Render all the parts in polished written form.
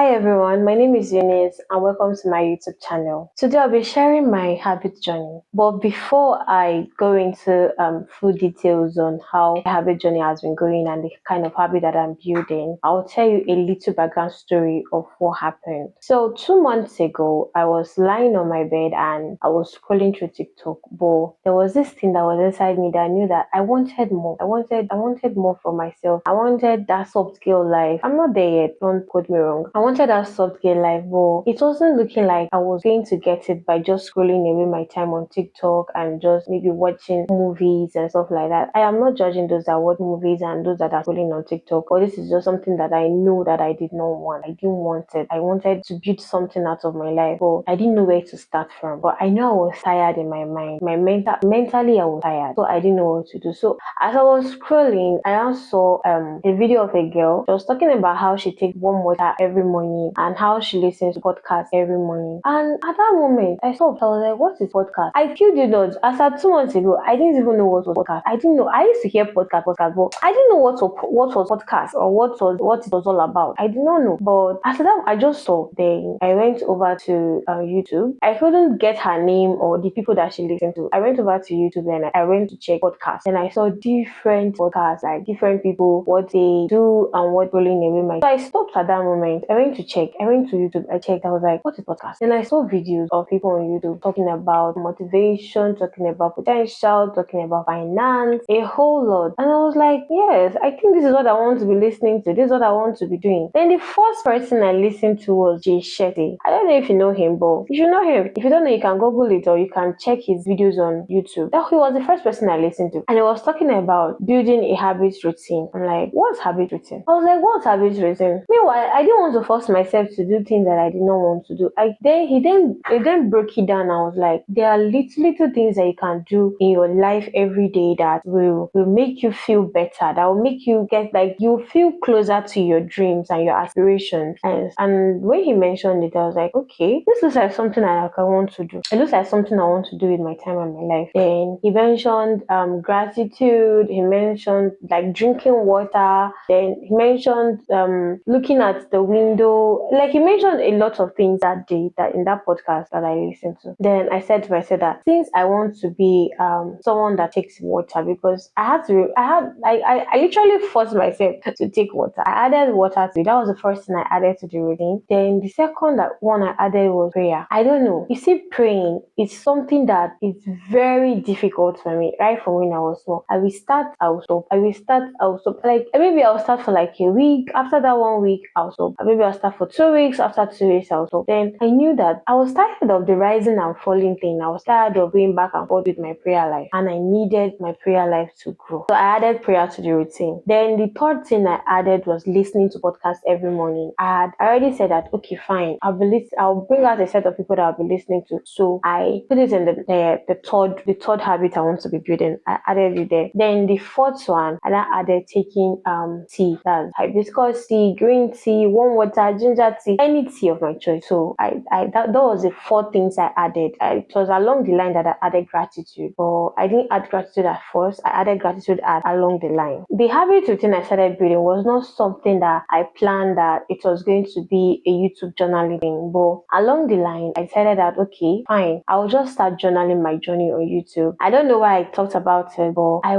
Hi everyone, my name is Eunice and welcome to my YouTube channel. Today I'll be sharing my habit journey. But before I go into full details on how my habit journey has been going and the kind of habit that I'm building, I'll tell you a little background story of what happened. So 2 months ago, I was lying on my bed and I was scrolling through TikTok, but there was this thing that was inside me that I knew that I wanted more. I wanted more for myself. I wanted that soft girl life. I'm not there yet, don't quote me wrong. I wanted that soft girl life, but it wasn't looking like I was going to get it by just scrolling away my time on TikTok and just maybe watching movies and stuff like that. I am not judging those that watch movies and those that are scrolling on TikTok, but this is just something that I know that I did not want. I didn't want it. I wanted to build something out of my life, but I didn't know where to start from. But I know I was tired in my mind. Mentally I was tired, so I didn't know what to do. So as I was scrolling, I now saw a video of a girl. She was talking about how she takes warm water every morning and how she listens to podcasts every morning. And at that moment, I stopped. I was like, what is podcast? I killed you not. As at 2 months ago, I didn't even know what was podcast. I didn't know. I used to hear podcast, but I didn't know what was podcast or what it was all about. I did not know. But after that, I just saw. Then I went over to YouTube. I couldn't get her name or the people that she listened to. I went over to YouTube and I went to check podcasts, and I saw different podcasts, like different people, what they do and what rolling away my. So I stopped at that moment. I went to check. I went to YouTube. I checked. I was like, what is podcast? Then I saw videos of people on YouTube talking about motivation, talking about potential, talking about finance, a whole lot. And I was like, yes, I think this is what I want to be listening to. This is what I want to be doing. Then the first person I listened to was Jay Shetty. I don't know if you know him, but if you know him, if you don't know, you can Google it or you can check his videos on YouTube. That he was the first person I listened to, and he was talking about building a habit routine. I'm like, what's habit routine? I was like, what's habit routine? Meanwhile, I didn't want to force myself to do things that I did not want to do. He then broke it down. I was like, there are little things that you can do in your life every day that will make you feel better, that will make you get like you feel closer to your dreams and your aspirations. And when he mentioned it, I was like, okay, this looks like something I want to do. It looks like something I want to do with my time and my life. Then he mentioned gratitude. He mentioned like drinking water. Then he mentioned looking at the window. Like he mentioned a lot of things that day, that in that podcast that I listened to. Then I said to myself that since I want to be someone that takes water, because I literally forced myself to take water. I added water to it. That was the first thing I added to the routine. Then the second one I added was prayer. I don't know. You see, praying is something that is very difficult for me. Right from when I was small, I will start, I will stop. I will start, I will stop. Like maybe I'll start for like a week. After that 1 week, I'll stop. Maybe I'll start for 2 weeks. After 2 weeks, I'll stop. Then I knew that I was tired of the rising and falling thing. I was tired of going back and forth with my prayer life, and I needed my prayer life to grow. So I added prayer to the routine. Then the third thing I added was listening to podcasts every morning. I already said that, okay, fine, I'll bring out a set of people that I'll be listening to. So I put it in the third habit I want to be building. I added it there. Then the fourth one, and I added taking tea. That's hibiscus tea, green tea, warm water, ginger tea, any tea of my choice. So that was the four things I added. It was along the line that I added gratitude, but I didn't add gratitude at first. I added gratitude along the line. The habit routine I started building was not something that I planned that it was going to be a YouTube journaling thing, but along the line I decided that, okay, fine, I'll just start journaling my journey on YouTube. I don't know why I talked about it, but I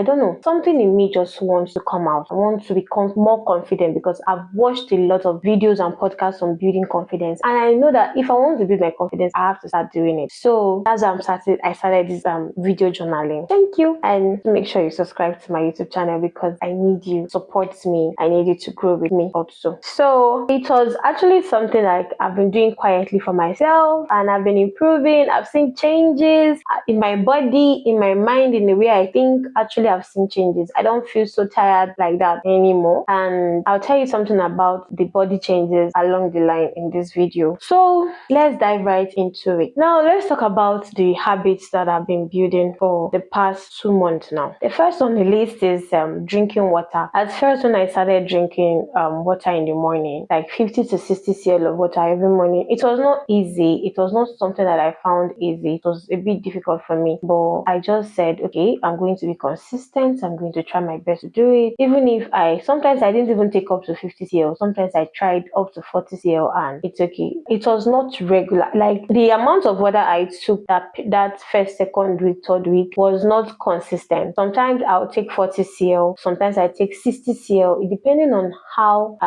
don't know, something in me just wants to come out. I want to become more confident because I've watched a lot of videos and podcasts on building confidence, and I know that if I want to build my confidence, I have to start doing it. So that's why I started this video journaling. Thank you, and make sure you subscribe to my YouTube channel because I need you, support me. I need you to grow with me also. So it was actually something like I've been doing quietly for myself, and I've been improving. I've seen changes in my body, in my mind, in the way I think. Actually, I've seen changes. I don't feel so tired like that anymore. And I'll tell you something about the body changes along the line in this video. So let's dive right into it. Now, let's talk about the habits that I've been building for the past 2 months now. The first on the list is drinking water. At first, when I started drinking water in the morning, like 50 to 60 cl of water every morning, it was not easy. It was not something that I found easy. It was a bit difficult for me, but I just said, okay, I'm going to be consistent. I'm going to try my best to do it. Even if sometimes I didn't even take up to 50 cl. Sometimes I tried up to 40 cl and it's okay. It was not regular. Like the amount of water I took that first, second week, third week was not consistent. Sometimes I'll take 40 cl, sometimes I take 60 cl. It depending on how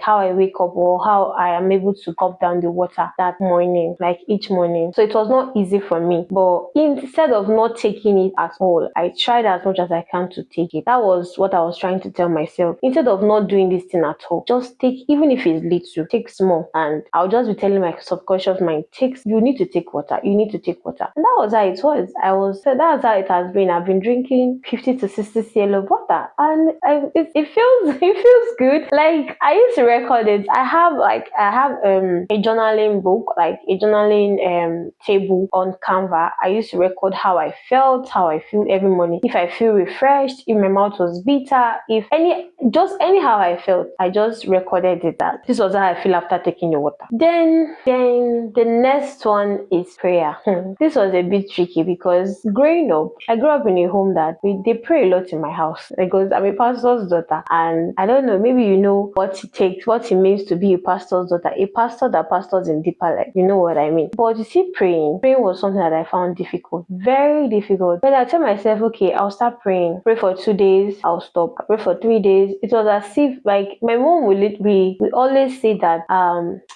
how I wake up or how I am able to cup down the water that morning, like each morning. So it was not easy for me. But instead of not taking it at all, I tried as much as I can to take it. That was what I was trying to tell myself. Instead of not doing this thing at all, just take, even if it's little, take small. And I'll just be telling my subconscious mind, you need to take water, you need to take water. And that was how it was. So that's how it has been. I've been drinking 50 to 60 cl of water, and it feels it feels good. Like I used to record it. I have a journaling book, like a journaling table on Canva. I used to record how I felt, how I feel every morning. If I feel refreshed, if my mouth was bitter, if anyhow I felt, I just recorded it. That this was how I feel after taking the water. Then the next one is prayer. This was a bit tricky because growing up, I grew up in a home that they pray a lot in my house because I'm a pastor's daughter, and I don't know, maybe you know what it takes, what it means to be a pastor's daughter, a pastor that pastors in deeper life. You know what I mean? But you see, praying was something that I found difficult, very difficult. But I tell myself, okay, I'll start praying. Pray for 2 days, I'll stop. Pray for 3 days. It was as if like my mom we always say that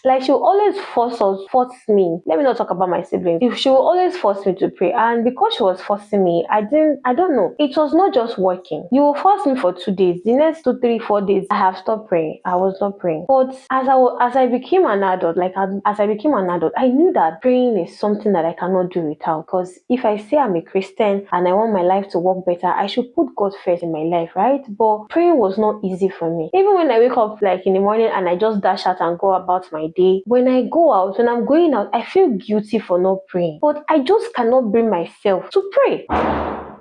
like she will always force me. Let me not talk about my siblings. If she will always force me to pray, and because she was forcing me, I don't know. It was not just working. You will force me for 2 days. The next 2, 3, 4 days, I have stopped praying. I was not praying. But as I became an adult, I knew that praying is something that I cannot do without. Because if I say I'm a Christian and I want my life to work better, I should put God first in my life, right? But praying was not easy for me. Even when I wake up like in the morning and I just dash out and go about my day, when I'm going out, I feel guilty for not praying. But I just cannot bring myself to pray.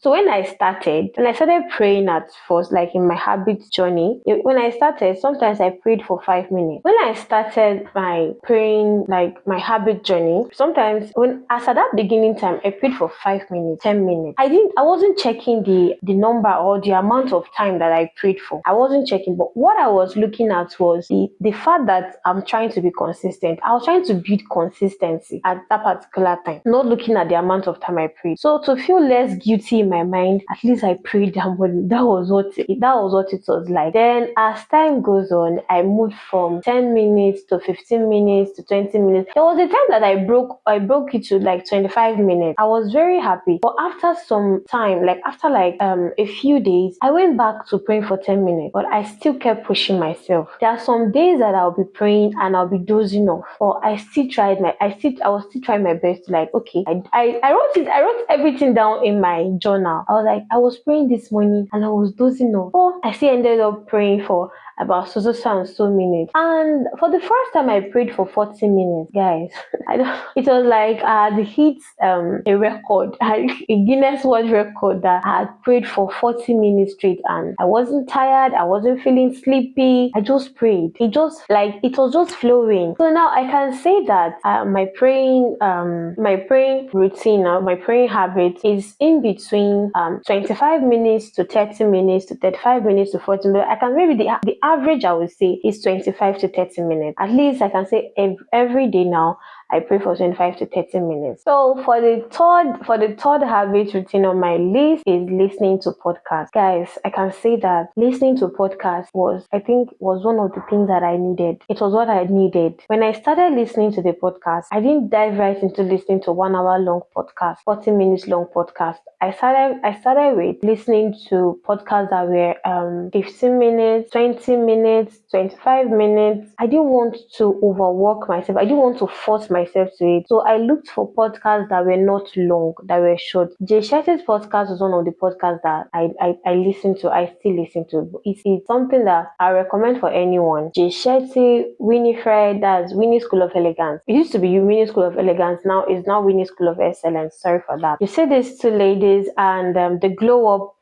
So when I started praying at first, like in my habit journey, when I started, sometimes I prayed for 5 minutes. When I started my praying, like my habit journey, sometimes as at that beginning time, I prayed for 5 minutes, 10 minutes. I wasn't checking the number or the amount of time that I prayed for. I wasn't checking, but what I was looking at was the fact that I'm trying to be consistent. I was trying to build consistency at that particular time, not looking at the amount of time I prayed. So to feel less guilty in my mind, at least I prayed that morning. That was what it was like. Then as time goes on, I moved from 10 minutes to 15 minutes to 20 minutes. There was a time that I broke it to like 25 minutes. I was very happy. But after some time, like after a few days, I went back to praying for 10 minutes. But I still kept pushing myself. There are some days that I'll be praying and I'll be dozing off. Or I was still trying my best to like, okay, I wrote everything down in my journal. I was like, I was praying this morning and I was dozing off. But I still ended up praying for about so and so minutes. And for the first time I prayed for 40 minutes, guys. It was like I had hit a record, a Guinness World Record, that I had prayed for 40 minutes straight, and I wasn't tired, I wasn't feeling sleepy. I just prayed. It was just flowing. So now I can say that my praying routine, my praying habit is in between 25 minutes to 30 minutes to 35 minutes to 40 minutes. I can maybe the average I would say is 25 to 30 minutes. At least I can say every day now I pray for 25 to 30 minutes. So for the third habit routine on my list is listening to podcasts. Guys, I can say that listening to podcasts was one of the things that I needed. It was what I needed. When I started listening to the podcast, I didn't dive right into listening to 1 hour long podcast, 40 minutes long podcast. I started with listening to podcasts that were 15 minutes, 20 minutes, 25 minutes. I didn't want to overwork myself. I didn't want to force myself to it. So I looked for podcasts that were not long, that were short. Jay Shetty's podcast was one of the podcasts that I listened to. I still listen to. It's something that I recommend for anyone. Jay Shetty, Winifred, that's Winnie School of Elegance. It used to be Winnie School of Elegance. Now it's Winnie School of Excellence. Sorry for that. You see these two ladies and the glow up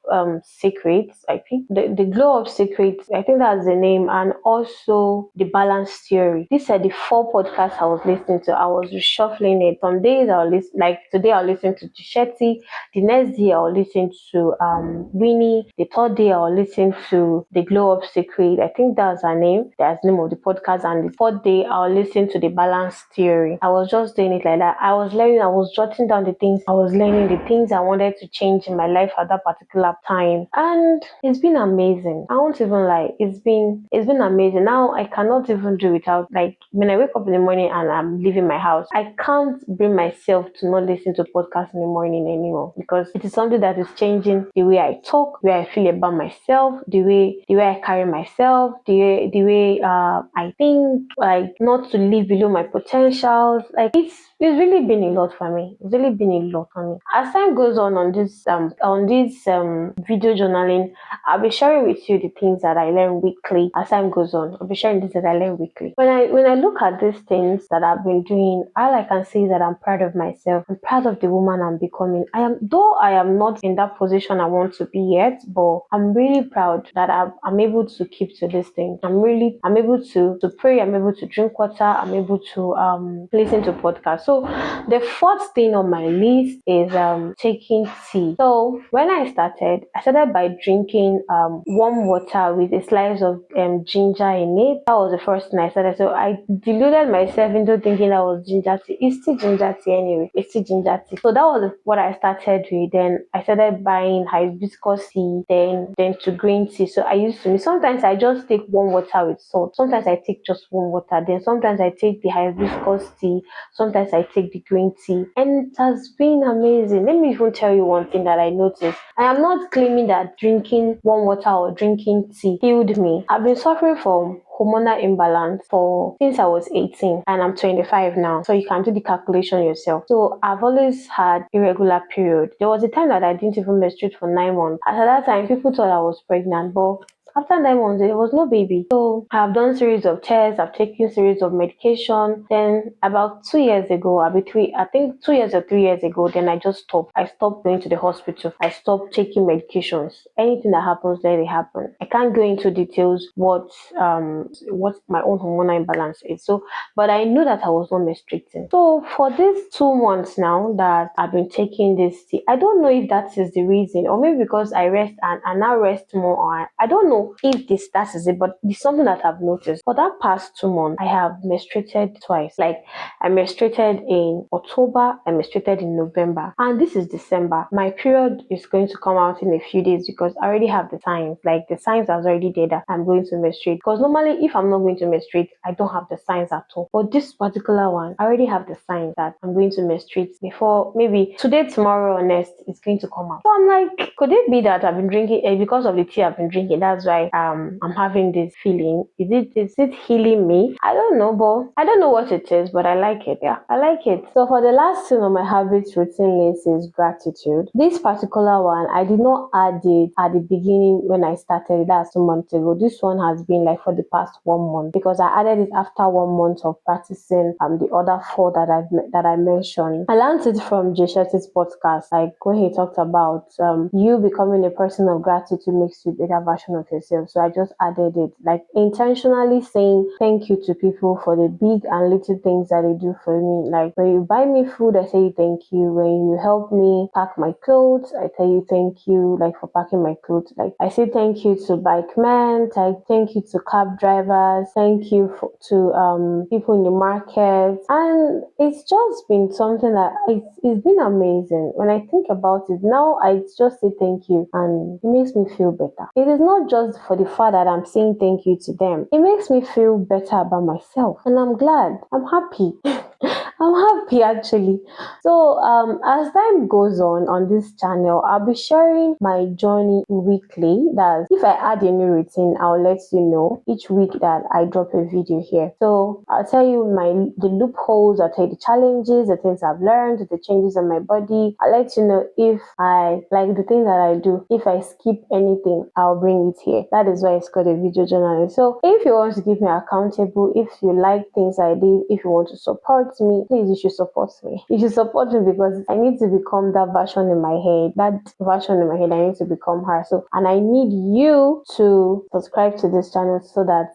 Secrets. I think the Glow Up Secrets. I think that's the name, and also the Balance Theory. These are the four podcasts I was listening to. I was reshuffling it. Some days I'll listen, like today I'll listen to Shetty. The next day I'll listen to Winnie. The third day I'll listen to the Glow Up Secret. I think that's her name. That's the name of the podcast. And the fourth day I'll listen to the Balance Theory. I was just doing it like that. I was learning. I was jotting down the things. I was learning the things I wanted to change in my life at that particular time, and it's been amazing. I won't even lie. It's been amazing. Now I cannot even do without, like, when I wake up in the morning and I'm leaving my house, I can't bring myself to not listen to podcasts in the morning anymore, because it is something that is changing the way I talk, the way I feel about myself, the way I carry myself, the way I think, like, not to live below my potentials. Like, it's really been a lot for me. It's really been a lot for me. As time goes on this video journaling, I'll be sharing with you the things that I learn weekly. As time goes on, I'll be sharing things that I learn weekly. When I look at these things that I've been doing, all I can say is that I'm proud of myself. I'm proud of the woman I'm becoming. Though I am not in that position I want to be yet, but I'm really proud that I'm able to keep to this thing. I'm able to pray. I'm able to drink water. I'm able to listen to podcasts. So the fourth thing on my list is taking tea. So when I started by drinking warm water with a slice of ginger in it. That was the first thing I started. So I deluded myself into thinking that was ginger tea. It's still ginger tea anyway. It's still ginger tea. So that was what I started with. Then I started buying hibiscus tea, then to green tea. So I used to, sometimes I just take warm water with salt. Sometimes I take just warm water. Then sometimes I take the hibiscus tea. Sometimes I take the green tea. And it has been amazing. Let me even tell you one thing that I noticed. I am not claiming that drinking warm water or drinking tea healed me. I've been suffering from hormonal imbalance since I was 18, and I'm 25 now. So you can do the calculation yourself. So I've always had irregular period. There was a time that I didn't even menstruate for 9 months. At that time, people thought I was pregnant, but after 9 months, there was no baby. So I've done series of tests, I've taken series of medication. Then about 2 years ago, I think 2 years or 3 years ago, then I just stopped. I stopped going to the hospital. I stopped taking medications. Anything that happens, let it happen. I can't go into details what my own hormonal imbalance is. So, but I knew that I was not menstruating. So for these 2 months now that I've been taking this tea, I don't know if that is the reason, or maybe because I rest and now rest more, or I don't know if that is it, but it's something that I've noticed. For that past 2 months, I have menstruated twice. Like, I menstruated in October, I menstruated in November, and this is December. My period is going to come out in a few days because I already have the signs. Like, the signs are already there that I'm going to menstruate. Because normally, if I'm not going to menstruate, I don't have the signs at all. But this particular one, I already have the signs that I'm going to menstruate before, maybe today, tomorrow, or next, it's going to come out. So I'm like, could it be that I've been drinking, because of the tea I've been drinking? That's why I'm having this feeling. Is it healing me? I don't know, but I don't know what it is, but I like it. Yeah, I like it. So for the last thing on my habits routine list is gratitude. This particular one, I did not add it at the beginning when I started. That's 2 months ago. This one has been like for the past 1 month, because I added it after 1 month of practicing the other four that I mentioned. I learned it from Jay Shetty's podcast, like when he talked about you becoming a person of gratitude makes you a better version of yourself. So I just added it, like intentionally saying thank you to people for the big and little things that they do for me. Like, when you buy me food, I say thank you. When you help me pack my clothes, I tell you thank you, like, for packing my clothes. Like, I say thank you to bike men, thank you to cab drivers, thank you to people in the market. And it's just been something that it's been amazing. When I think about it now, I just say thank you, and it makes me feel better. It is not just for the fact that I'm saying thank you to them. It makes me feel better about myself, and I'm glad. I'm happy. I'm happy, actually. So as time goes on this channel, I'll be sharing my journey weekly. That if I add a new routine, I'll let you know each week that I drop a video here. So I'll tell you the loopholes, I'll tell you the challenges, the things I've learned, the changes in my body. I'll let you know if I like the things that I do. If I skip anything, I'll bring it here. That is why it's called a video journal. So if you want to keep me accountable, if you like things I did, if you want to support me, please, you should support me. You should support me because I need to become that version in my head. That version in my head, I need to become her. So, and I need you to subscribe to this channel so that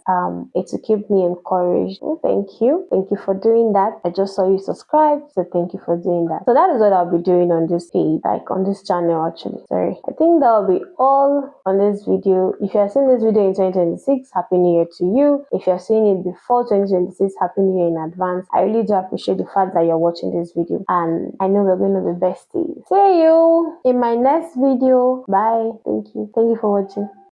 it will keep me encouraged. Thank you. Thank you for doing that. I just saw you subscribe, so thank you for doing that. So that is what I'll be doing on this page, like on this channel actually. Sorry. I think that will be all on this video. If you are seeing this video in 2026, Happy New Year to you. If you are seeing it before 2026, Happy New Year in advance. I really do appreciate the fact that you're watching this video, and I know we're going to be besties. See you in my next video. Bye. Thank you for watching.